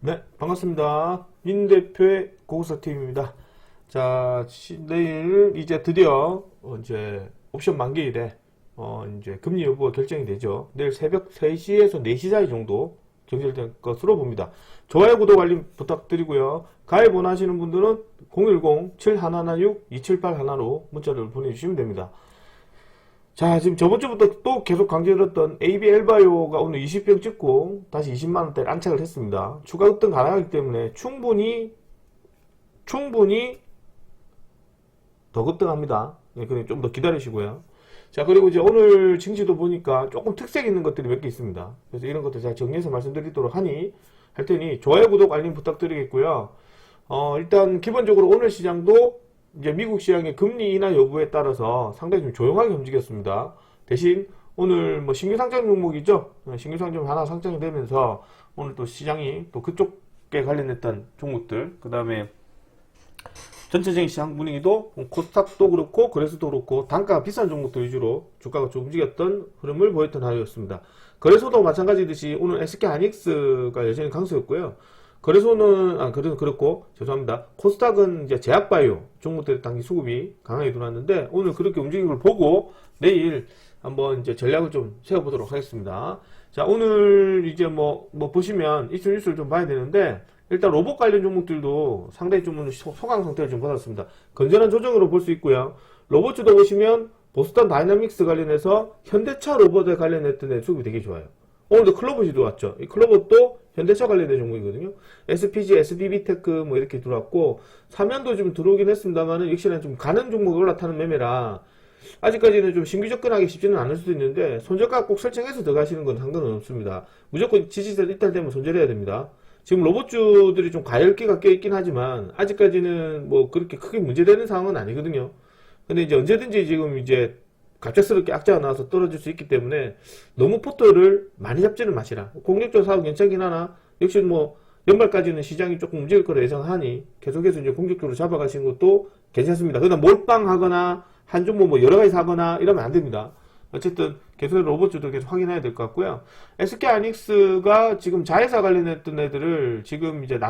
네, 반갑습니다. 민 대표의 고고사팀입니다. 자, 내일 이제 드디어 이제 옵션 만기일에 이제 금리 여부가 결정이 되죠. 내일 새벽 3시에서 4시 사이 정도 결정될 것으로 봅니다. 좋아요, 구독, 알림 부탁드리고요. 가입 원하시는 분들은 010-7116-2781로 문자를 보내주시면 됩니다. 자, 지금 저번 주부터 또 계속 강조드렸던 ABL바이오가 오늘 20병 찍고 다시 20만원대를 안착을 했습니다. 추가 급등 가능하기 때문에 충분히 더 급등합니다. 네, 그냥 좀 더 기다리시고요. 자, 그리고 이제 오늘 증시도 보니까 조금 특색 있는 것들이 몇 개 있습니다. 그래서 이런 것들 제가 정리해서 말씀드리도록 할 테니 좋아요, 구독, 알림 부탁드리겠고요. 일단 기본적으로 오늘 시장도 이제 미국 시장의 금리 인하 여부에 따라서 상당히 좀 조용하게 움직였습니다. 대신 오늘 뭐 신규 상장 종목이죠. 신규 상장 하나 상장이 되면서 오늘 또 시장이 또 그쪽에 관련했던 종목들, 그 다음에 전체적인 시장 분위기도 코스닥도 그렇고 거래소도 그렇고 단가가 비싼 종목들 위주로 주가가 좀 움직였던 흐름을 보였던 하루였습니다. 거래소도 마찬가지듯이 오늘 SK하이닉스가 여전히 강세였고요. 거래소는 그렇고 죄송합니다. 코스닥은 이제 제약바이오 종목들의 단기 수급이 강하게 들어왔는데 오늘 그렇게 움직임을 보고 내일 한번 이제 전략을 좀 세워보도록 하겠습니다. 자, 오늘 이제 뭐 보시면 이슈 뉴스를 좀 봐야 되는데 일단 로봇 관련 종목들도 상당히 좀 소강 상태를 좀 받았습니다. 건전한 조정으로 볼 수 있고요. 로봇주도 보시면 보스턴 다이나믹스 관련해서 현대차 로봇에 관련했던 애 수급이 되게 좋아요. 오늘도 클로봇이 들어왔죠. 이 클로봇도 현대차 관련된 종목이거든요. SPG, SBB테크 뭐 이렇게 들어왔고 사면도 좀 들어오긴 했습니다만은 역시나 좀 가는 종목이 올라타는 매매라 아직까지는 좀 신규 접근하기 쉽지는 않을 수도 있는데 손절가 꼭 설정해서 들어가시는 건 상관은 없습니다. 무조건 지지세 이탈되면 손절해야 됩니다. 지금 로봇주들이 좀 과열기가 껴있긴 하지만 아직까지는 뭐 그렇게 크게 문제되는 상황은 아니거든요. 근데 이제 언제든지 지금 이제 갑작스럽게 악재가 나와서 떨어질 수 있기 때문에 너무 포트를 많이 잡지는 마시라. 공격적 사업 괜찮긴 하나 역시 뭐 연말까지는 시장이 조금 움직일 거라 예상하니 계속해서 이제 공격적으로 잡아가시는 것도 괜찮습니다. 그러나 몰빵하거나 한 종목 뭐 여러 가지 사거나 이러면 안 됩니다. 어쨌든 계속 로봇주도 계속 확인해야 될 것 같고요. SK하이닉스가 지금 자회사 관련했던 애들을 지금 이제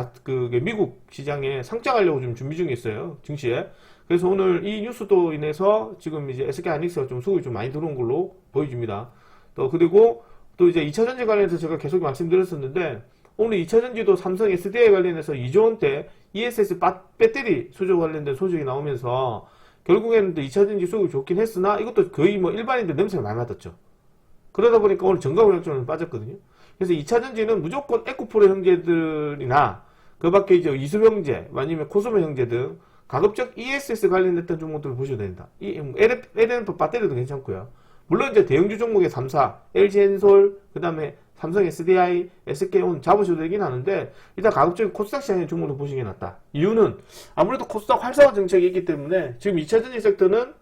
미국 시장에 상장하려고 좀 준비 중에 있어요. 증시에. 그래서 오늘 이 뉴스도 인해서 지금 이제 SK하이닉스가 좀 수급이 좀 많이 들어온 걸로 보여집니다. 또 그리고 또 이제 2차전지 관련해서 제가 계속 말씀드렸었는데 오늘 2차전지도 삼성 SDI 관련해서 2조 원대 ESS 배터리 수조 관련된 소식이 나오면서 결국에는 또 2차전지 수급이 좋긴 했으나 이것도 거의 뭐 일반인들 냄새가 많이 맡았죠. 그러다 보니까 오늘 정가공략점은 빠졌거든요. 그래서 2차전지는 무조건 에코프로 형제들이나 그 밖에 이제 이수형제 아니면 코스모 형제 등 가급적 ESS 관련됐던 종목들을 보셔야 된다. 이 LNF 배터리도 괜찮고요. 물론 이제 대형주 종목의 3사, LG엔솔, 그 다음에 삼성 SDI, SK온 잡으셔도 되긴 하는데 일단 가급적인 코스닥 시장의 종목을 보시는 게 낫다. 이유는 아무래도 코스닥 활성화 정책이 있기 때문에 지금 2차전지 섹터는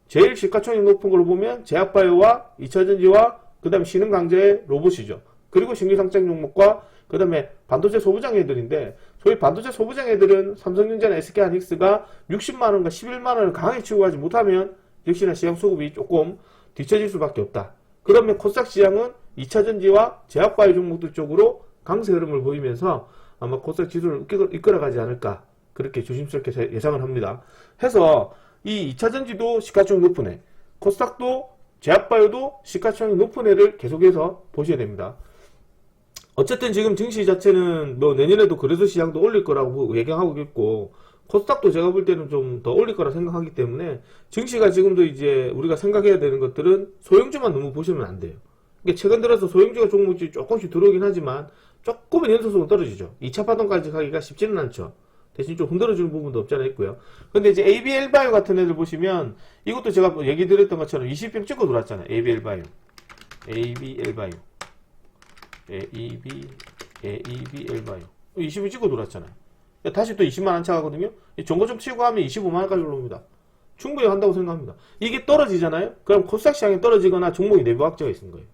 제일 시가총액 높은 걸로 보면 제약바이오와 2차전지와 그 다음에 신흥강제의 로봇이죠. 그리고 신규 상장 종목과 그 다음에 반도체 소부장 애들인데 소위 반도체 소부장 애들은 삼성전자나 SK하이닉스가 60만원과 11만원을 강하게 치고 가지 못하면 역시나 시장 수급이 조금 뒤처질 수밖에 없다. 그러면 코스닥 시장은 2차전지와 제약바이오 종목들 쪽으로 강세 흐름을 보이면서 아마 코스닥 지수를 이끌어가지 않을까 그렇게 조심스럽게 예상을 합니다. 해서 이 2차전지도 시가총액 높은 애, 코스닥도 제약바이오도 시가총액 높은 애를 계속해서 보셔야 됩니다. 어쨌든 지금 증시 자체는 뭐 내년에도 거래소 시장도 올릴 거라고 예상하고 있고 코스닥도 제가 볼 때는 좀 더 올릴 거라 생각하기 때문에 증시가 지금도 이제 우리가 생각해야 되는 것들은 소형주만 너무 보시면 안 돼요. 그러니까 최근 들어서 소형주가 종목이 조금씩 들어오긴 하지만 조금은 연소속은 떨어지죠. 2차 파동까지 가기가 쉽지는 않죠. 대신 좀 흔들어주는 부분도 없지 않아 있고요. 근데 이제 ABL바이오 같은 애들 보시면 이것도 제가 얘기 드렸던 것처럼 20병 찍고 들어왔잖아요. ABL바이오. ABL바이오. 20을 찍고 돌았잖아요. 다시 또 20만 안착하거든요. 정고 좀 치고 하면 25만원까지 올라옵니다. 충분히 한다고 생각합니다. 이게 떨어지잖아요. 그럼 코스닥 시장이 떨어지거나 종목이 내부 악재가 있는 거예요.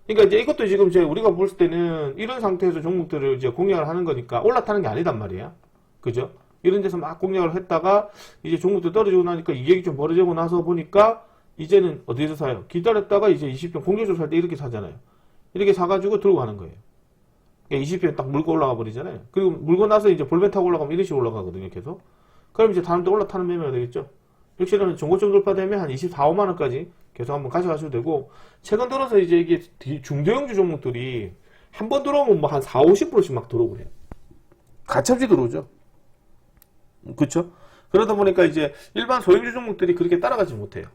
그러니까 이제 이것도 지금 우리가 볼 때는 이런 상태에서 종목들을 이제 공략을 하는 거니까 올라타는 게 아니단 말이에요. 그죠? 이런 데서 막 공략을 했다가 이제 종목들 떨어지고 나니까 이익이 좀 벌어지고 나서 보니까 이제는 어디서 사요? 기다렸다가 이제 20병 공격적으로 살 때 이렇게 사잖아요. 이렇게 사가지고 들고 가는 거예요. 20배 딱 물고 올라가 버리잖아요. 그리고 물고 나서 이제 볼펜 타고 올라가면 이런 식으로 올라가거든요, 계속. 그럼 이제 다음 때 올라타는 매매가 되겠죠. 역시는 종고점 돌파되면 한 24, 5만원까지 계속 한번 가져가셔도 되고, 최근 들어서 이제 이게 중대형주 종목들이 한 번 들어오면 뭐 한 4, 50%씩 막 들어오고 그래요. 가차없이 들어오죠. 그쵸? 그러다 보니까 이제 일반 소형주 종목들이 그렇게 따라가지 못해요.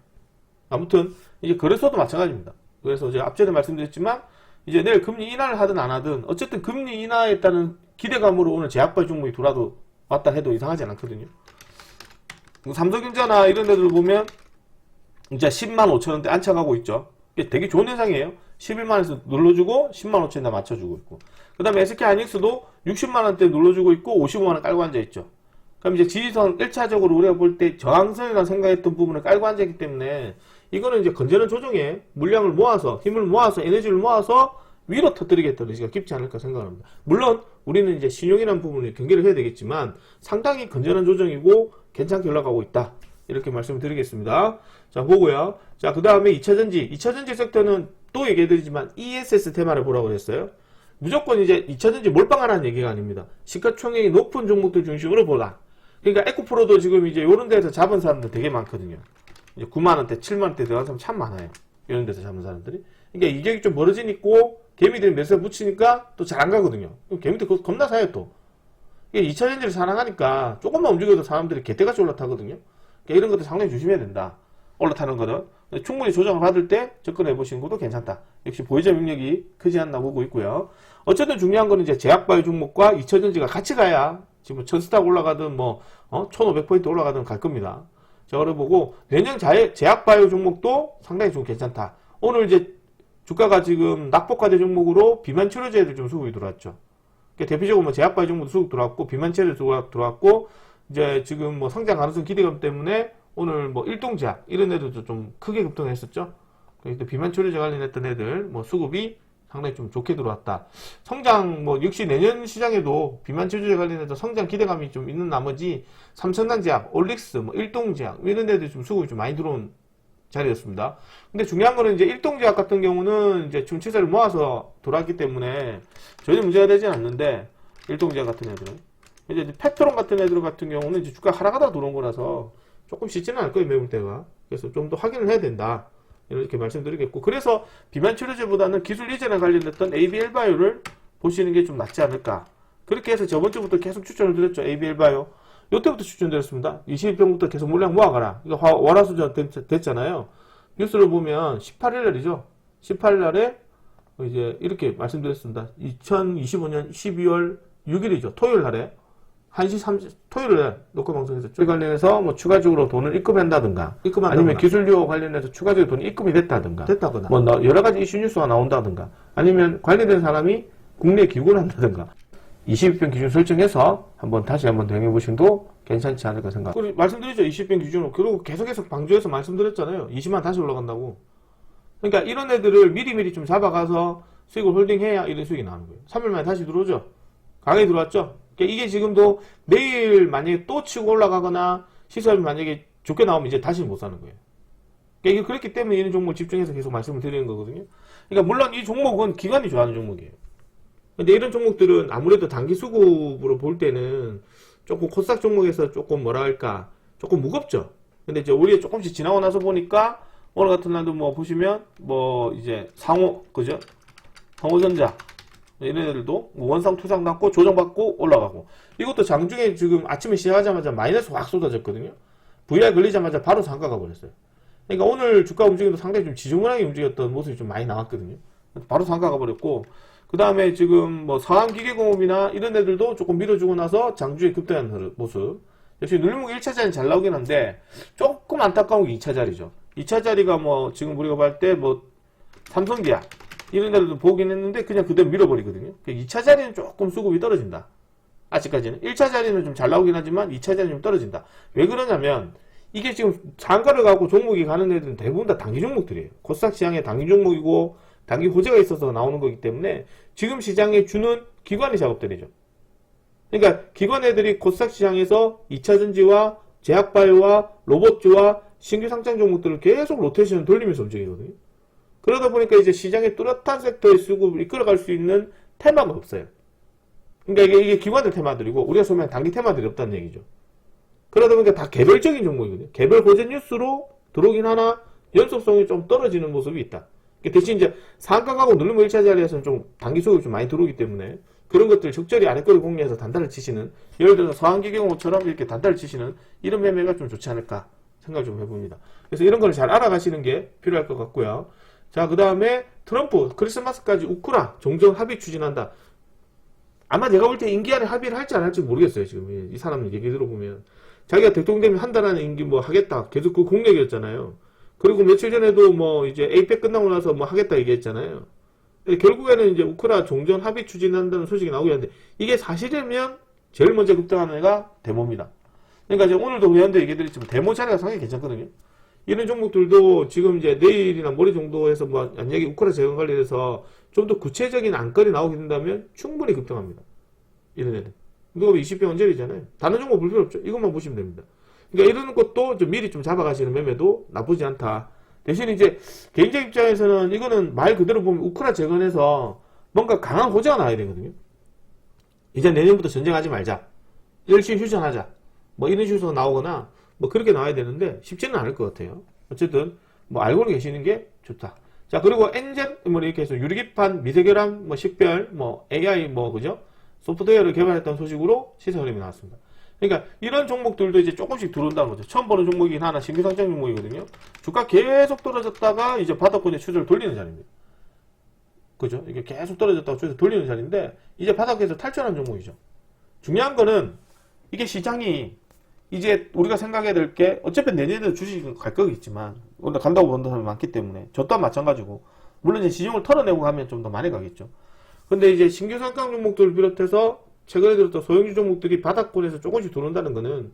아무튼, 이제 거래소도 마찬가지입니다. 그래서 제가 앞전에 말씀드렸지만, 이제 내일 금리 인하를 하든 안 하든, 어쨌든 금리 인하에 따른 기대감으로 오늘 제약바이오 종목이 돌아도 왔다 해도 이상하지 않거든요. 삼성전자나 이런 데들 보면, 이제 10만 5천원대 안착하고 있죠. 이게 되게 좋은 현상이에요. 11만원에서 눌러주고 10만 5천원대 맞춰주고 있고, 그 다음에 SK하이닉스도 60만원대 눌러주고 있고 55만원 깔고 앉아있죠. 그럼 이제 지지선 1차적으로 우리가 볼 때 저항선이라고 생각했던 부분을 깔고 앉아있기 때문에 이거는 이제 건전한 조정에 물량을 모아서, 힘을 모아서, 에너지를 모아서 위로 터뜨리겠다는 의지가 깊지 않을까 생각합니다. 물론 우리는 이제 신용이라는 부분을 경계를 해야 되겠지만 상당히 건전한 조정이고 괜찮게 올라가고 있다, 이렇게 말씀을 드리겠습니다. 자, 보고요. 자, 그 다음에 2차전지. 2차전지 섹터는 또 얘기해드리지만 ESS 테마를 보라고 했어요. 무조건 이제 2차전지 몰빵하라는 얘기가 아닙니다. 시가총액이 높은 종목들 중심으로 보라. 그러니까 에코프로도 지금 이제 이런 데서 잡은 사람들 되게 많거든요. 이제 9만원대, 7만원대 들어간 사람 참 많아요. 이런 데서 잡은 사람들이. 그러니까 이격이 좀 멀어지니까 개미들이 매수에 붙이니까 또 잘 안 가거든요. 개미들 겁나 사요 또. 이게 2차전지를 사랑하니까 조금만 움직여도 사람들이 개떼같이 올라타거든요. 그러니까 이런 것도 상당히 조심해야 된다. 올라타는 거는. 충분히 조정을 받을 때 접근해 보시는 것도 괜찮다. 역시 보유자 능력이 크지 않나 보고 있고요. 어쨌든 중요한 거는 이제 제약바이오 종목과 2차전지가 같이 가야 지금 1000스탁 올라가든 뭐 1500포인트 올라가든 갈 겁니다. 자, 그래 보고 내년 제약바이오 종목도 상당히 좀 괜찮다. 오늘 이제 주가가 지금 낙폭화된 종목으로 비만 치료제들 좀 수급이 들어왔죠. 그러니까 대표적으로 뭐 제약바이오 종목도 수급 들어왔고 비만 치료제 들어왔고, 이제 지금 뭐 성장 가능성 기대감 때문에 오늘 뭐 일동제약 이런 애들도 좀 크게 급등을 했었죠. 그러니까 비만 치료제 관련했던 애들 뭐 수급이 상당히 좀 좋게 들어왔다. 성장 뭐 역시 내년 시장에도 비만 치료제 관련해서 성장 기대감이 좀 있는 나머지 삼성단제약, 올릭스, 뭐 일동제약 이런 애들 좀 수급이 좀 많이 들어온 자리였습니다. 근데 중요한 거는 이제 일동제약 같은 경우는 이제 중치세를 모아서 돌아왔기 때문에 전혀 문제가 되진 않는데, 일동제약 같은 애들은 이제 팩트론 같은 애들 같은 경우는 이제 주가 하락하다 들어온 거라서 조금 쉽지는 않을 거예요, 매물 때가. 그래서 좀 더 확인을 해야 된다, 이렇게 말씀드리겠고, 그래서 비만 치료제보다는 기술 이전에 관련됐던 ABL바이오를 보시는 게 좀 낫지 않을까. 그렇게 해서 저번 주부터 계속 추천을 드렸죠. ABL바이오 요때부터 추천드렸습니다. 20병부터 계속 물량 모아가라. 이거 월화수전 됐잖아요. 뉴스를 보면 18일날이죠. 18일날에 이제 이렇게 말씀드렸습니다. 2025년 12월 6일이죠. 토요일날에 1시 30, 토요일에 녹화 방송에서 이 관련해서 뭐 추가적으로 돈을 입금한다든가, 아니면 기술료 관련해서 추가적으로 돈이 입금이 됐다거나, 뭐 여러 가지 이슈 뉴스가 나온다든가, 아니면 관련된 사람이 국내에 귀국을 한다든가, 20병 기준 설정해서 다시 한번 대응해 보시도 괜찮지 않을까 생각. 그리고 말씀드리죠. 20병 기준으로. 그리고 계속해서 방주에서 말씀드렸잖아요. 20만 다시 올라간다고. 그러니까 이런 애들을 미리미리 좀 잡아가서 수익을 홀딩해야 이런 수익이 나오는 거예요. 3일 만에 다시 들어오죠. 강하게 들어왔죠. 그러니까 이게 지금도 내일 만약에 또 치고 올라가거나 시설이 만약에 좋게 나오면 이제 다시 못 사는 거예요. 그러니까 이게 그렇기 때문에 이런 종목을 집중해서 계속 말씀을 드리는 거거든요. 그러니까 물론 이 종목은 기관이 좋아하는 종목이에요. 근데 이런 종목들은 아무래도 단기 수급으로 볼 때는 조금 코스닥 종목에서 조금 뭐랄까 조금 무겁죠. 근데 이제 우리가 조금씩 지나고 나서 보니까 오늘 같은 날도 뭐 보시면 뭐 이제 그죠? 상호전자 이런 애들도 원상 투상 났고 조정받고 올라가고, 이것도 장중에 지금 아침에 시작하자마자 마이너스 확 쏟아졌거든요. VR 걸리자마자 바로 상가가 버렸어요. 그러니까 오늘 주가 움직임도 상당히 좀 지저분하게 움직였던 모습이 좀 많이 나왔거든요. 바로 상가가 버렸고, 그 다음에 지금 뭐 서한기계공업이나 이런 애들도 조금 밀어주고 나서 장중에 급등하는 모습. 역시 눌림목 1차 자리는 잘 나오긴 한데 조금 안타까운 게 2차 자리죠. 2차 자리가 뭐 지금 우리가 볼 때 뭐 삼성기아 이런 데도 보긴 했는데 그냥 그대로 밀어버리거든요. 2차 자리는 조금 수급이 떨어진다. 아직까지는. 1차 자리는 좀 잘 나오긴 하지만 2차 자리는 좀 떨어진다. 왜 그러냐면 이게 지금 상가를 갖고 종목이 가는 애들은 대부분 다 단기 종목들이에요. 코스닥 시장에 단기 종목이고 단기 호재가 있어서 나오는 거기 때문에 지금 시장에 주는 기관의 작업들이죠. 그러니까 기관 애들이 코스닥 시장에서 2차전지와 제약바이오와 로봇주와 신규 상장 종목들을 계속 로테이션 돌리면서 움직이거든요. 그러다 보니까 이제 시장의 뚜렷한 섹터의 수급을 이끌어갈 수 있는 테마가 없어요. 그러니까 이게 기관들 테마들이고 우리가 소개한 단기 테마들이 없다는 얘기죠. 그러다 보니까 다 개별적인 종목이거든요. 개별 고전 뉴스로 들어오긴 하나 연속성이 좀 떨어지는 모습이 있다. 대신 이제 상한가하고 누르면 1차 자리에서는 좀 단기 수급이 좀 많이 들어오기 때문에 그런 것들 적절히 아랫거리 공략해서 단타를 치시는, 예를 들어서 서한기경호처럼 이렇게 단타를 치시는 이런 매매가 좀 좋지 않을까 생각을 좀 해봅니다. 그래서 이런 걸 잘 알아가시는 게 필요할 것 같고요. 자, 그 다음에 트럼프 크리스마스까지 우크라 종전 합의 추진한다. 아마 내가 볼 때 임기 안에 합의를 할지 안 할지 모르겠어요. 지금 이 사람 얘기 들어보면 자기가 대통령 되면 한 달 안에 임기 뭐 하겠다 계속 그 공약이었잖아요. 그리고 며칠 전에도 뭐 이제 에이펙 끝나고 나서 뭐 하겠다 얘기했잖아요. 결국에는 이제 우크라 종전 합의 추진한다는 소식이 나오긴 하는데 이게 사실이면 제일 먼저 급등하는 애가 데모입니다. 그러니까 이제 오늘도 회원들 얘기 드렸지만 데모 자리가 상당히 괜찮거든요. 이런 종목들도 지금 이제 내일이나 모레 정도에서 뭐 만약에 우크라 재건 관련해서 좀 더 구체적인 안건이 나오게 된다면 충분히 급등합니다. 이런 애들. 이거 20평 원짜리잖아요. 다른 종목 볼 필요 없죠. 이것만 보시면 됩니다. 그러니까 이런 것도 좀 미리 좀 잡아가시는 매매도 나쁘지 않다. 대신 이제 개인적 입장에서는 이거는 말 그대로 보면 우크라 재건해서 뭔가 강한 호재가 나와야 되거든요. 이제 내년부터 전쟁하지 말자. 열심히 휴전하자. 뭐 이런 식으로 나오거나 뭐 그렇게 나와야 되는데 쉽지는 않을 것 같아요. 어쨌든 뭐 알고는 계시는 게 좋다. 자, 그리고 엔젠 뭐 이렇게 해서 유리기판, 미세결함, 뭐 식별, 뭐 AI 뭐 그죠? 소프트웨어를 개발했다는 소식으로 시세 흐름이 나왔습니다. 그러니까 이런 종목들도 이제 조금씩 들어온다는 거죠. 처음 보는 종목이긴 하나 신규 상장 종목이거든요. 주가 계속 떨어졌다가 이제 바닥권에 추세를 돌리는 자리입니다. 그죠? 이게 계속 떨어졌다가 추세를 돌리는 자리인데 이제 바닥에서 탈출한 종목이죠. 중요한 거는 이게 시장이 이제 우리가 생각해야 될 게 어차피 내년에도 주식은 갈 거겠지만 오늘 간다고 본다는 사람이 많기 때문에 저 또한 마찬가지고 물론 이제 시중을 털어내고 가면 좀 더 많이 가겠죠. 근데 이제 신규 상장 종목들을 비롯해서 최근에 들었던 소형주 종목들이 바닥권에서 조금씩 들어온다는 거는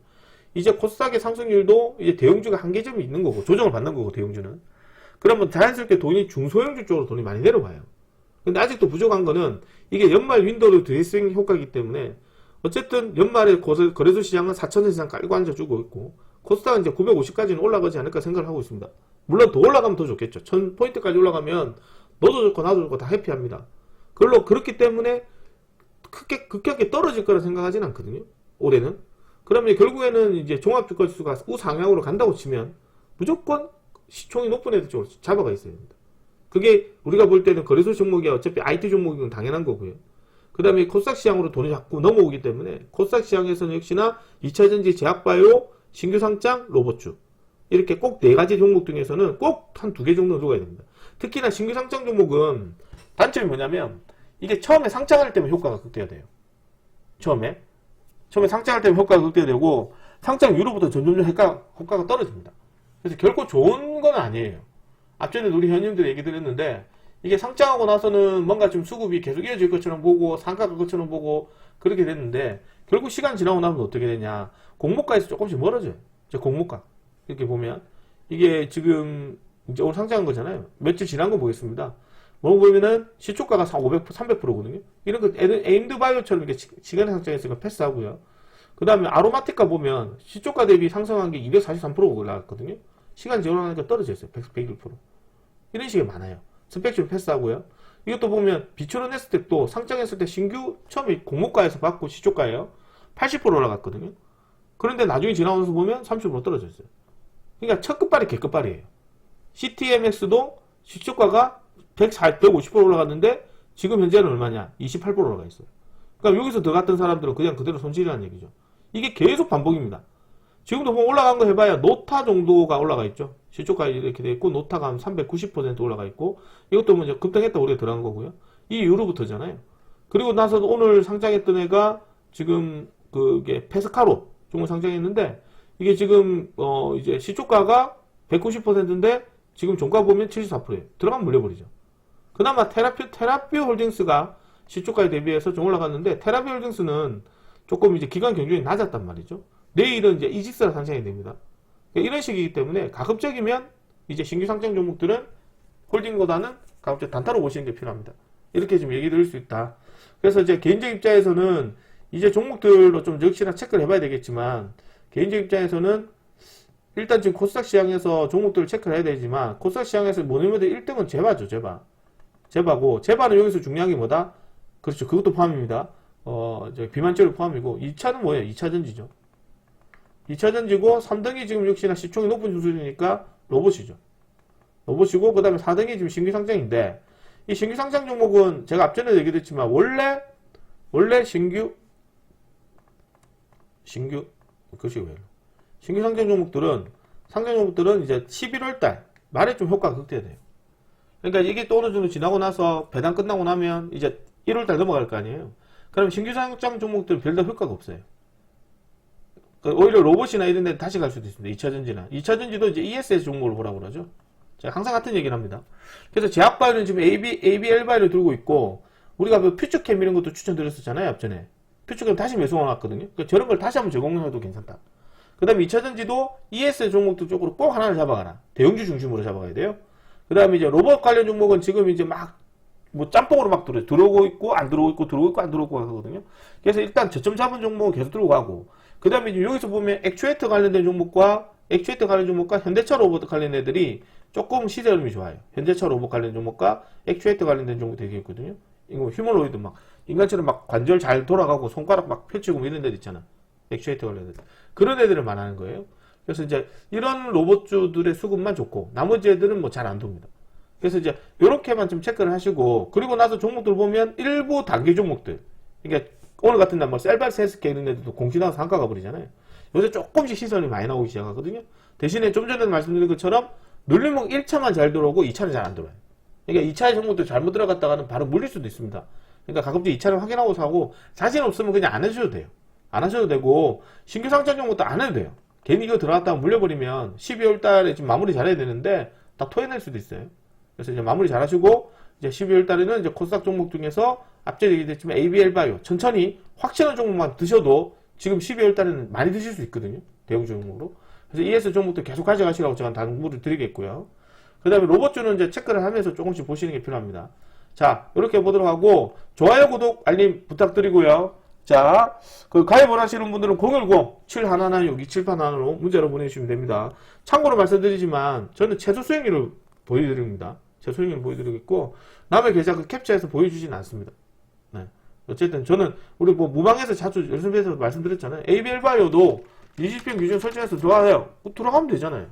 이제 코스닥의 상승률도 이제 대형주가 한계점이 있는 거고 조정을 받는 거고 대형주는 그러면 자연스럽게 돈이 중소형주 쪽으로 돈이 많이 내려가요. 근데 아직도 부족한 거는 이게 연말 윈도우 드레싱 효과이기 때문에 어쨌든 연말에 거래소 시장은 4,000원 이상 깔고 앉아주고 있고 코스닥은 이제 950까지는 올라가지 않을까 생각을 하고 있습니다. 물론 더 올라가면 더 좋겠죠. 1000포인트까지 올라가면 너도 좋고 나도 좋고 다 해피합니다. 그렇기 때문에 크게 급격하게 떨어질 거라 생각하지는 않거든요. 올해는. 그러면 결국에는 이제 종합주가지수가 우상향으로 간다고 치면 무조건 시총이 높은 애들 쪽으로 잡아가 있어야 됩니다. 그게 우리가 볼 때는 거래소 종목이 어차피 IT 종목이건 당연한 거고요. 그 다음에 코스닥 시장으로 돈이 자꾸 넘어오기 때문에 코스닥 시장에서는 역시나 2차전지, 제약바이오, 신규상장, 로봇주 이렇게 꼭 4가지 종목 중에서는 꼭 한 2개 정도 들어가야 됩니다. 특히나 신규상장 종목은 단점이 뭐냐면 이게 처음에 상장할 때면 효과가 극대화돼요. 처음에 상장할 때면 효과가 극대화되고 상장 이후로부터 점점 효과가 떨어집니다. 그래서 결코 좋은 건 아니에요. 앞전에 우리 현님들 얘기 드렸는데 이게 상장하고 나서는 뭔가 좀 수급이 계속 이어질 것처럼 보고 상가가 것처럼 보고 그렇게 됐는데 결국 시간 지나고 나면 어떻게 되냐, 공모가에서 조금씩 멀어져요. 공모가 이렇게 보면 이게 지금 이제 오늘 상장한 거잖아요. 며칠 지난 거 보겠습니다. 뭐 보면은 시초가가 500%, 300%거든요. 이런 거 에임드바이오처럼 이렇게 시간에 상장했으니까 패스하고요. 그 다음에 아로마티카 보면 시초가 대비 상승한 게 243% 올라갔거든요. 시간 지나니까 떨어져 있어요. 101%. 이런 식이 많아요. 스펙 패스하고요. 이것도 보면 비추론 에스텍도 상장했을 때 신규 처음에 공모가에서 받고 시초가예요. 80% 올라갔거든요. 그런데 나중에 지나면서 보면 30% 떨어졌어요. 그러니까 첫 끝발이 개끝발이에요. CTMX도 시초가가 150% 올라갔는데 지금 현재는 얼마냐? 28% 올라가 있어요. 그러니까 여기서 더 갔던 사람들은 그냥 그대로 손실이라는 얘기죠. 이게 계속 반복입니다. 지금도 보면 올라간 거 해봐야 노타 정도가 올라가 있죠. 시초가 이렇게 돼 있고 노타가 한 390% 올라가 있고 이것도 먼저 급등했다 우리가 들어간 거고요. 이 이후로부터잖아요. 그리고 나서 오늘 상장했던 애가 지금 그게 페스카로 종목 상장했는데 이게 지금 이제 시초가가 190%인데 지금 종가 보면 74%예요. 들어가면 물려버리죠. 그나마 테라피 홀딩스가 시초가에 대비해서 좀 올라갔는데 테라피 홀딩스는 조금 이제 기간 경중이 낮았단 말이죠. 내일은 이제 이직스라 상장이 됩니다. 이런 식이기 때문에 가급적이면 이제 신규 상장 종목들은 홀딩보다는 가급적 단타로 보시는 게 필요합니다. 이렇게 좀 얘기 드릴 수 있다. 그래서 이제 개인적 입장에서는 이제 종목들로 좀 역시나 체크를 해봐야 되겠지만 개인적 입장에서는 일단 지금 코스닥 시장에서 종목들을 체크를 해야 되지만 코스닥 시장에서 뭐냐면 1등은 제바죠. 제바고 제바는 여기서 중요한 게 뭐다? 그렇죠. 그것도 포함입니다. 비만제로 포함이고, 2차는 뭐예요? 2차 전지죠. 2차 전지고, 3등이 지금 역시나 시총이 높은 수준이니까 로봇이죠. 로봇이고, 그 다음에 4등이 지금 신규 상장인데, 이 신규 상장 종목은 제가 앞전에 얘기도 했지만, 원래 신규 그것이 왜요? 신규 상장 종목들은 이제 11월 달 말에 좀 효과가 극대돼요. 그러니까 이게 또 어느 정도 지나고 나서 배당 끝나고 나면 이제 1월 달 넘어갈 거 아니에요. 그럼 신규 상장 종목들은 별로 효과가 없어요. 그러니까 오히려 로봇이나 이런 데 다시 갈 수도 있습니다. 2차 전지나. 2차 전지도 이제 ESS 종목을 보라고 그러죠. 제가 항상 같은 얘기를 합니다. 그래서 제약바이오는 지금 ABL바이오를 들고 있고, 우리가 그 퓨처캠 이런 것도 추천드렸었잖아요, 앞전에. 퓨처캠 다시 매수해놨거든요. 그러니까 저런 걸 다시 한번 제공해도 괜찮다. 그 다음에 2차 전지도 ES 종목들 쪽으로 꼭 하나를 잡아가라. 대형주 중심으로 잡아가야 돼요. 그 다음에 이제 로봇 관련 종목은 지금 이제 뭐 짬뽕으로 막 들어오고 있고, 안 들어오고 있고, 들어오고 있고, 안 들어오고 하거든요. 그래서 일단 저점 잡은 종목은 계속 들고 가고, 그 다음에 이제 여기서 보면 액추에이터 관련된 종목과 현대차 로봇 관련 애들이 조금 시세 흐름이 좋아요. 현대차 로봇 관련 종목과 액추에이터 관련된 종목 되게 있거든요. 이거 휴머노이드 인간처럼 관절 잘 돌아가고 손가락 펼치고 뭐 이런 애들 있잖아. 액추에이터 관련 애들. 그런 애들을 말하는 거예요. 그래서 이제 이런 로봇주들의 수급만 좋고 나머지 애들은 뭐 잘 안 돕니다. 그래서 이제 요렇게만 좀 체크를 하시고, 그리고 나서 종목들 보면 일부 단기 종목들, 그러니까 오늘 같은 날 셀바스 헬스케어 이런 애들도 공시나와서 한가 가버리잖아요. 요새 조금씩 시선이 많이 나오기 시작하거든요. 대신에 좀 전에 말씀드린 것처럼 눌림목 1차만 잘 들어오고 2차는 잘 안 들어와요. 그러니까 2차의 종목들 잘못 들어갔다가는 바로 물릴 수도 있습니다. 그러니까 가끔씩 2차를 확인하고 사고, 자신 없으면 그냥 안 해주셔도 돼요. 안 하셔도 되고, 신규 상장 종목도 안 해도 돼요. 괜히 이거 들어갔다가 물려버리면 12월 달에 지금 마무리 잘해야 되는데 다 토해낼 수도 있어요. 그래서 이제 마무리 잘 하시고, 이제 12월 달에는 이제 코스닥 종목 중에서 앞전에 얘기했지만 ABL 바이오 천천히 확실한 종목만 드셔도 지금 12월 달에는 많이 드실 수 있거든요. 대형 종목으로. 그래서 ES 종목도 계속 가져가시라고 제가 당부를 드리겠고요. 그 다음에 로봇주는 이제 체크를 하면서 조금씩 보시는 게 필요합니다. 자, 이렇게 보도록 하고, 좋아요, 구독, 알림 부탁드리고요. 자, 그 가입 원하시는 분들은 010-7161-6278로 문자로 보내주시면 됩니다. 참고로 말씀드리지만, 저는 최소 수익률을 보여드립니다. 최소 수익률을 보여드리겠고, 남의 계좌 캡처해서 보여주지는 않습니다. 네. 어쨌든 저는, 우리 무방에서 자주 연습해서 말씀드렸잖아요. ABL 바이오도 20평 기준 설정해서 들어가요. 들어가면 되잖아요.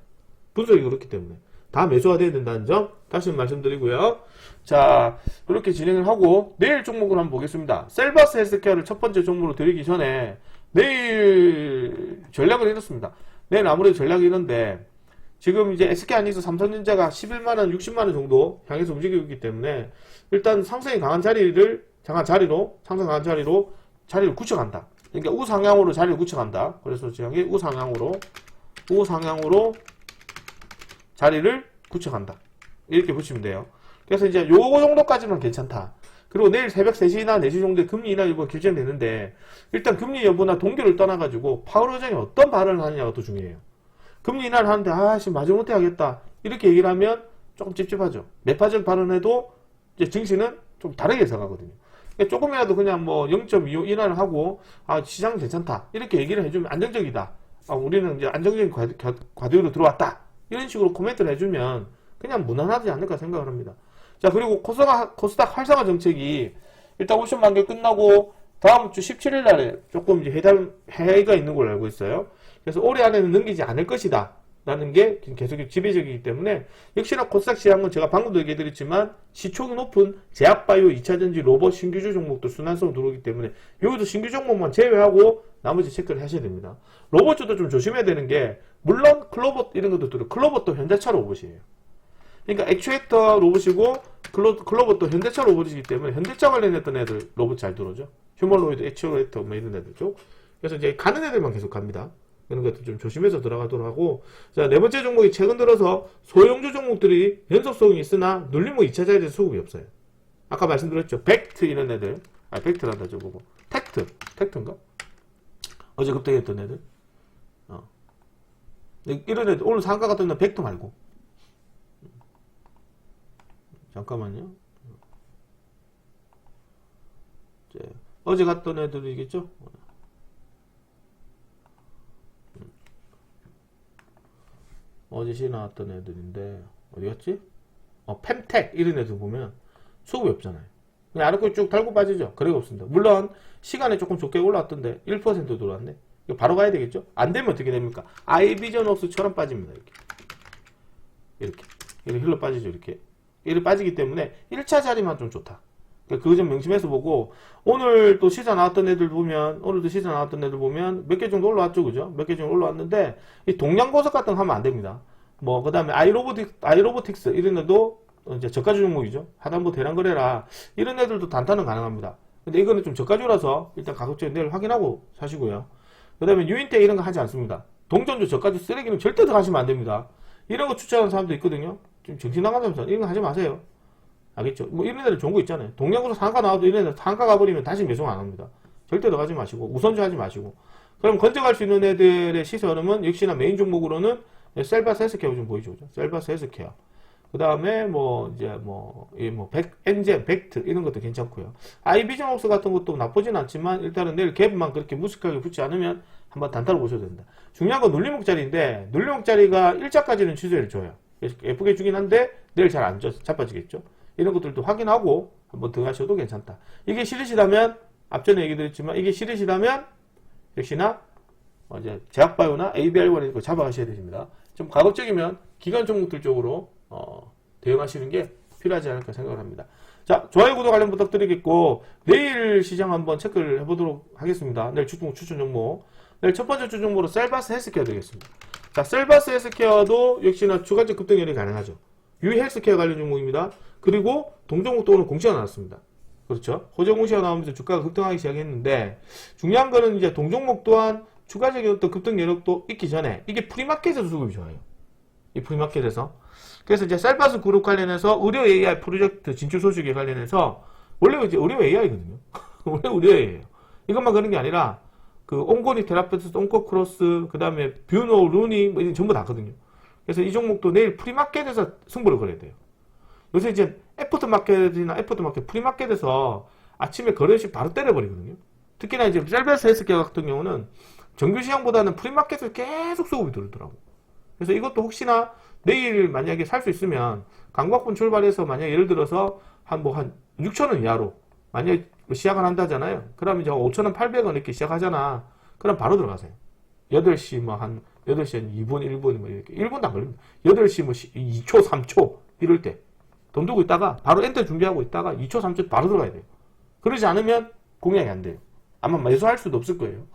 분석이 그렇기 때문에. 다 매수가 돼야 된다는 점 다시 말씀드리고요. 자, 이렇게 진행을 하고 내일 종목을 한번 보겠습니다. 셀바스 헬스케어를 첫 번째 종목으로 드리기 전에 내일 전략을 해놨습니다. 내일 아무래도 전략이 이런데, 지금 이제 SK하이닉스 삼성전자가 11만원, 60만원 정도 향해서 움직이고 있기 때문에 일단 상승이 강한 자리로 자리를 굳혀간다. 그러니까 우상향으로 자리를 굳혀간다. 그래서 제가 우상향으로 자리를 굳혀간다. 이렇게 보시면 돼요. 그래서 이제 요거 정도까지는 괜찮다. 그리고 내일 새벽 3시나 4시 정도에 금리 인하 여부가 결정되는데, 일단 금리 여부나 동기를 떠나가지고 파월 의장이 어떤 발언을 하느냐가 더 중요해요. 금리 인하를 하는데 마지못해 하겠다 이렇게 얘기를 하면 조금 찝찝하죠. 매파적 발언해도 이제 증시는 좀 다르게 해석하거든요. 그러니까 조금이라도 그냥 0.25 인하를 하고 시장 괜찮다 이렇게 얘기를 해주면 안정적이다. 우리는 이제 안정적인 과도로 들어왔다. 이런 식으로 코멘트를 해주면 그냥 무난하지 않을까 생각을 합니다. 자, 그리고 코스닥 활성화 정책이 일단 옵션 만기 끝나고 다음 주 17일 날에 조금 이제 회의가 있는 걸로 알고 있어요. 그래서 올해 안에는 넘기지 않을 것이다 라는 게 계속 지배적이기 때문에, 역시나 코스닥 시장은 제가 방금도 얘기해드렸지만 시총이 높은 제약바이오, 2차전지, 로봇, 신규주 종목도 순환성으로 들어오기 때문에 여기도 신규 종목만 제외하고 나머지 체크를 하셔야 됩니다. 로봇주도 좀 조심해야 되는 게, 물론 클로봇 이런 것도 들어요. 클로봇도 현대차 로봇이에요. 그러니까 액추에이터 로봇이고 클로봇도 현대차 로봇이기 때문에 현대차 관련했던 애들 로봇 잘 들어오죠. 휴머노이드, 액추에이터 이런 애들 쪽. 그래서 이제 가는 애들만 계속 갑니다. 이런 것도 좀 조심해서 들어가도록 하고, 자, 네 번째 종목이 최근 들어서 소형주 종목들이 연속성이 있으나 눌림목 2차 자리에 수급이 없어요. 아까 말씀드렸죠. 벡트 이런 애들. 벡트란다 저거고. 텍트인가? 어제 급등했던 애들. 이런 애들 오늘 상가 같은 건 벡터 말고. 잠깐만요. 어제 갔던 애들이겠죠? 어제 시에 나왔던 애들인데 어디 갔지? 펜텍 이런 애들 보면 수급이 없잖아요. 그냥 아랫꼬리 쭉 달고 빠지죠. 그래가 없습니다. 물론 시간에 조금 좋게 올라왔던데 1% 들어왔네. 이거 바로 가야 되겠죠. 안 되면 어떻게 됩니까? 아이비전웍스처럼 빠집니다. 이렇게 흘러 빠지죠. 이렇게 빠지기 때문에 1차 자리만 좀 좋다. 그거 좀 명심해서 보고, 오늘 또 시장 나왔던 애들 보면, 오늘도 시장 나왔던 애들 보면 몇 개 정도 올라왔죠. 그죠? 몇 개 정도 올라왔는데, 이 동양보석 같은 거 하면 안 됩니다. 뭐, 그 다음에 아이로보틱스, 이런 애도 이제 저가주 종목이죠. 하단부 대량 거래라. 이런 애들도 단타는 가능합니다. 근데 이거는 좀 저가주라서 일단 가급적 내일 확인하고 사시고요. 그 다음에 유인텍 이런 거 하지 않습니다. 동전주 저가주 쓰레기는 절대 들어가시면 안 됩니다. 이런 거 추천하는 사람도 있거든요. 좀 정신 나가면서 이런 거 하지 마세요. 알겠죠? 뭐 이런 애들 좋은 거 있잖아요. 동양으로 상가 나와도 이런 애들 상가 가버리면 다시 매수 안 합니다. 절대 들어가지 마시고 우선주 하지 마시고. 그럼 건져갈 수 있는 애들의 시세 흐름은 역시나 메인 종목으로는 셀바스 헬스케어 좀 보이죠. 셀바스 헬스케어. 그 다음에 엔젠, 벡트 이런 것도 괜찮고요. 아이비전웍스 같은 것도 나쁘진 않지만 일단은 내일 갭만 그렇게 무식하게 붙지 않으면 한번 단타로 보셔도 됩니다. 중요한 건 눌림목자리인데 눌림목자리가 일자까지는 취소를 줘요. 예쁘게 주긴 한데 내일 잘 안 자빠지겠죠. 이런 것들도 확인하고 한번 들어가셔도 괜찮다. 이게 싫으시다면 앞전에 얘기 드렸지만 이게 싫으시다면 역시나 이제 제약바이오나 ABR1 이거 잡아가셔야 됩니다. 좀 가급적이면 기관 종목들 쪽으로 대응하시는 게 필요하지 않을까 생각을 합니다. 자, 좋아요, 구독 알림 부탁드리겠고 내일 시장 한번 체크를 해보도록 하겠습니다. 내일 추천 종목. 내일 첫 번째 주 종목으로 셀바스 헬스케어 되겠습니다. 자, 셀바스 헬스케어도 역시나 주가적 급등률이 가능하죠. 유헬스케어 관련 종목입니다. 그리고 동종목도 오늘 공시가 나왔습니다. 그렇죠? 호재 공시가 나오면서 주가가 급등하기 시작했는데 중요한 거는 이제 동종목 또한 추가적인 어떤 급등 여력도 있기 전에 이게 프리마켓에서 수급이 좋아요. 이 프리마켓에서. 그래서 이제 셀바스 그룹 관련해서 의료 AI 프로젝트 진출 소식에 관련해서 원래 이제 의료 AI거든요. 원래 의료 AI예요. 이것만 그런 게 아니라 그 옹고니 테라피스, 온코크로스, 그 다음에 뷰노, 루니 뭐 이런 전부 다거든요. 그래서 이 종목도 내일 프리마켓에서 승부를 걸어야 돼요. 요새 이제 애프터마켓이나 애프터마켓 프리마켓에서 아침에 거래시 바로 때려버리거든요. 특히나 이제 셀바스 헬스케어 같은 경우는 정규 시장보다는 프리마켓에서 계속 수급이 들더라고. 그래서 이것도 혹시나 내일 만약에 살 수 있으면 강박분 출발해서 만약 예를 들어서 한 6,000원 이하로 만약에 시작을 한다잖아요. 그러면 이제 5,000원, 800원 이렇게 시작하잖아. 그럼 바로 들어가세요. 8시 한 8시 한 2분, 1분 뭐 이렇게 1분도 안 걸립니다. 8시 2초, 3초 이럴 때 돈 두고 있다가 바로 엔터 준비하고 있다가 2초, 3초 바로 들어가야 돼요. 그러지 않으면 공략이 안 돼요. 아마 매수할 수도 없을 거예요.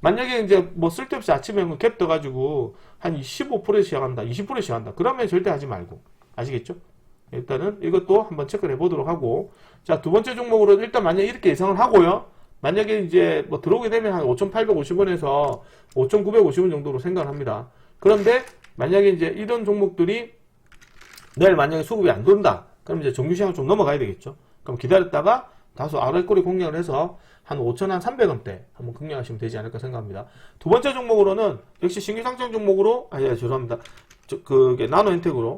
만약에 이제 쓸데없이 아침에 갭 떠가지고 한 15%에 시작한다, 20%에 시작한다. 그러면 절대 하지 말고. 아시겠죠? 일단은 이것도 한번 체크를 해보도록 하고. 자, 두 번째 종목으로 일단 만약에 이렇게 예상을 하고요. 만약에 이제 들어오게 되면 한 5,850원에서 5,950원 정도로 생각을 합니다. 그런데 만약에 이제 이런 종목들이 내일 만약에 수급이 안 돈다. 그럼 이제 정규시장을 좀 넘어가야 되겠죠. 그럼 기다렸다가 다소 아랫꼬리 공략을 해서 한 5,300원대 한번 공략하시면 되지 않을까 생각합니다. 두 번째 종목으로는 역시 신규 상장 종목으로, 죄송합니다. 그게 나노엔텍으로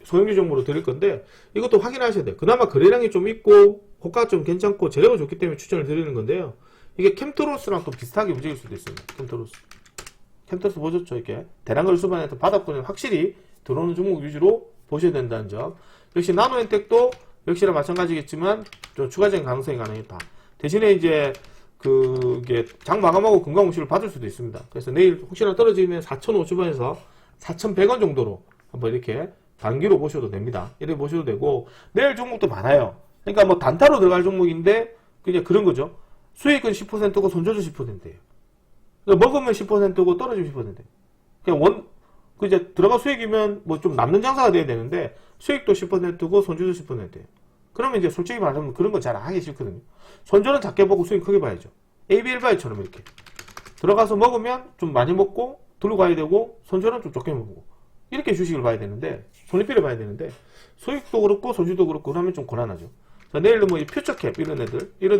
소형주 종목으로 드릴 건데 이것도 확인하셔야 돼요. 그나마 거래량이 좀 있고 호가가 좀 괜찮고 재료가 좋기 때문에 추천을 드리는 건데요. 이게 캠토로스랑 또 비슷하게 움직일 수도 있습니다. 캠토로스 보셨죠? 이렇게 대량거래 수반에서 바닥권을 확실히 들어오는 종목 위주로 보셔야 된다는 점. 역시 나노엔텍도 역시나 마찬가지겠지만 좀 추가적인 가능성이 가능하다. 대신에 이제 그게 장 마감하고 금강공시를 받을 수도 있습니다. 그래서 내일 혹시나 떨어지면 4,050원에서 4,100원 정도로 한번 이렇게 단기로 보셔도 됩니다. 이렇게 보셔도 되고 내일 종목도 많아요. 그러니까 단타로 들어갈 종목인데 그냥 그런 거죠. 수익은 10%고 손절도 10%예요. 그러니까 먹으면 10%고 떨어지면 10%예요. 그냥 이제 들어가 수익이면 좀 남는 장사가 돼야 되는데 수익도 10%고 손절도 10%예요. 그러면 이제 솔직히 말하면 그런 거 잘 하기 싫거든요. 손절은 작게 보고 수익 크게 봐야죠. ABL바이처럼 이렇게 들어가서 먹으면 좀 많이 먹고 들고 가야 되고 손절은 좀 적게 먹고 이렇게 주식을 봐야 되는데 손익비를 봐야 되는데 수익도 그렇고 손실도 그렇고 그러면 좀 곤란하죠. 자, 내일도 이 퓨처캡 이런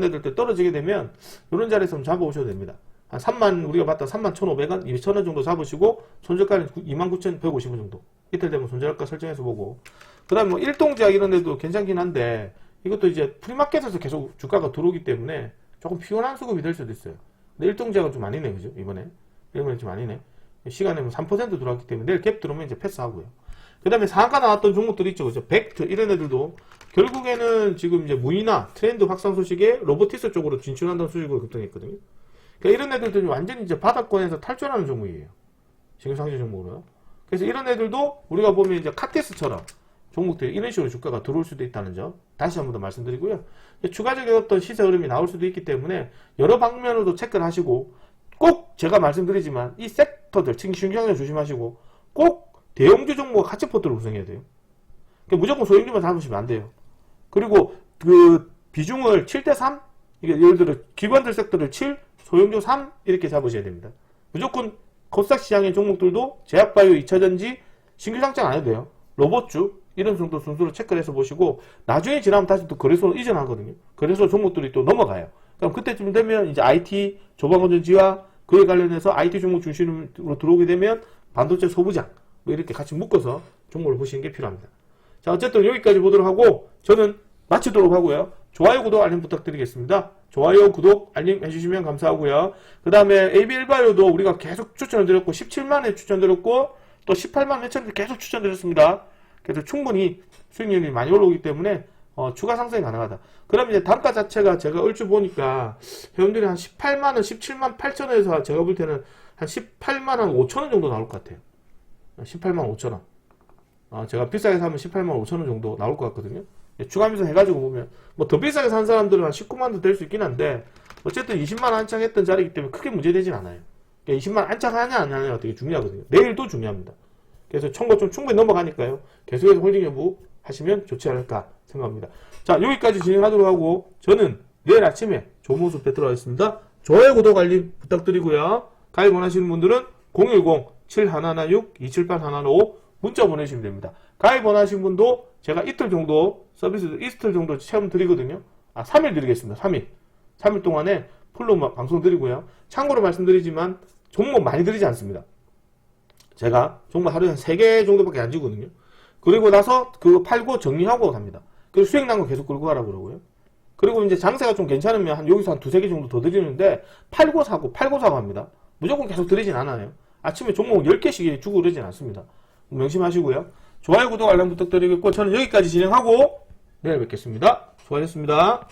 애들 때 떨어지게 되면 이런 자리에서 좀 잡아오셔도 됩니다. 한 우리가 봤다 31,500원, 2,000원 정도 잡으시고 손절가는 29,150원 정도. 이틀 되면 손절가 설정해서 보고. 그 다음에 일동제약 이런 데도 괜찮긴 한데 이것도 이제 프리마켓에서 계속 주가가 들어오기 때문에 조금 피곤한 수급이 될 수도 있어요. 근데 일동제약은 좀 아니네, 그죠? 이번에 좀 아니네. 시간에 3% 들어왔기 때문에 내일 갭 들어오면 이제 패스하고요. 그 다음에 상한가 나왔던 종목들이 있죠, 그죠? 벡트 이런 애들도 결국에는 지금 이제 무이나 트렌드 확산 소식에 로보티스 쪽으로 진출한다는 소식으로 급등했거든요. 그러니까 이런 애들도 완전히 이제 바닥권에서 탈출하는 종목이에요. 지금 상승 종목으로요. 그래서 이런 애들도 우리가 보면 이제 카티스처럼 종목들이 이런 식으로 주가가 들어올 수도 있다는 점 다시 한 번 더 말씀드리고요. 추가적인 어떤 시세 흐름이 나올 수도 있기 때문에 여러 방면으로도 체크를 하시고 꼭 제가 말씀드리지만 이 섹터들 신경을 조심하시고 꼭 대형주 종목과 같이 포트를 구성해야 돼요. 그러니까 무조건 소형주만 잡으시면 안 돼요. 그리고 그 비중을 7대3 이게 예를 들어 기관들 섹터를 7 소형주 3 이렇게 잡으셔야 됩니다. 무조건 코스닥 시장의 종목들도 제약바이오 2차전지 신규 상장 안 해도 돼요. 로봇주 이런 정도 순수로 체크를 해서 보시고 나중에 지나면 다시 또 거래소로 이전하거든요. 거래소 종목들이 또 넘어가요. 그럼 그때쯤 되면 이제 IT 조방건전지와 그에 관련해서 IT 종목 중심으로 들어오게 되면 반도체 소부장 뭐 이렇게 같이 묶어서 종목을 보시는 게 필요합니다. 자, 어쨌든 여기까지 보도록 하고 저는 마치도록 하고요. 좋아요, 구독, 알림 부탁드리겠습니다. 좋아요, 구독, 알림 해주시면 감사하고요. 그 다음에 ABL바이오도 우리가 계속 추천을 드렸고 17만에 추천드렸고 또 18만 몇천에 계속 추천드렸습니다. 그래서 충분히 수익률이 많이 올라오기 때문에 추가 상승이 가능하다. 그럼 이제 단가 자체가 제가 얼추 보니까 회원들이 한 18만원, 17만 8천원에서 제가 볼 때는 한 18만 한 5천원 정도 나올 것 같아요. 18만 5천원. 제가 비싸게 사면 18만 5천원 정도 나올 것 같거든요. 추가 미서 해가지고 보면 뭐 더 비싸게 산 사람들은 한 19만도 될 수 있긴 한데 어쨌든 20만원 한창 했던 자리이기 때문에 크게 문제되진 않아요. 그러니까 20만원 한창 하냐 안 하냐가 되게 중요하거든요. 내일도 중요합니다. 그래서 청구 좀 충분히 넘어가니까요. 계속해서 홀딩 여부 하시면 좋지 않을까 생각합니다. 자, 여기까지 진행하도록 하고 저는 내일 아침에 좋은 모습 뵙도록 하겠습니다. 좋아요, 구독, 알림 부탁드리고요. 가입 원하시는 분들은 010-7116-278-115 문자 보내주시면 됩니다. 가입 원하시는 분도 제가 이틀 정도 서비스 이틀 정도 체험 드리거든요. 3일 드리겠습니다. 3일 동안에 풀로 방송 드리고요. 참고로 말씀드리지만 종목 많이 드리지 않습니다. 제가 종목 하루에 한 3개 정도밖에 안 주거든요. 그리고 나서 그거 팔고 정리하고 갑니다. 그리고 수익 난 거 계속 끌고 가라고 그러고요. 그리고 이제 장세가 좀 괜찮으면 여기서 한 2-3개 정도 더 드리는데 팔고 사고 합니다. 무조건 계속 드리진 않아요. 아침에 종목 10개씩 주고 그러진 않습니다. 명심하시고요. 좋아요, 구독, 알람 부탁드리겠고 저는 여기까지 진행하고 내일 뵙겠습니다. 수고하셨습니다.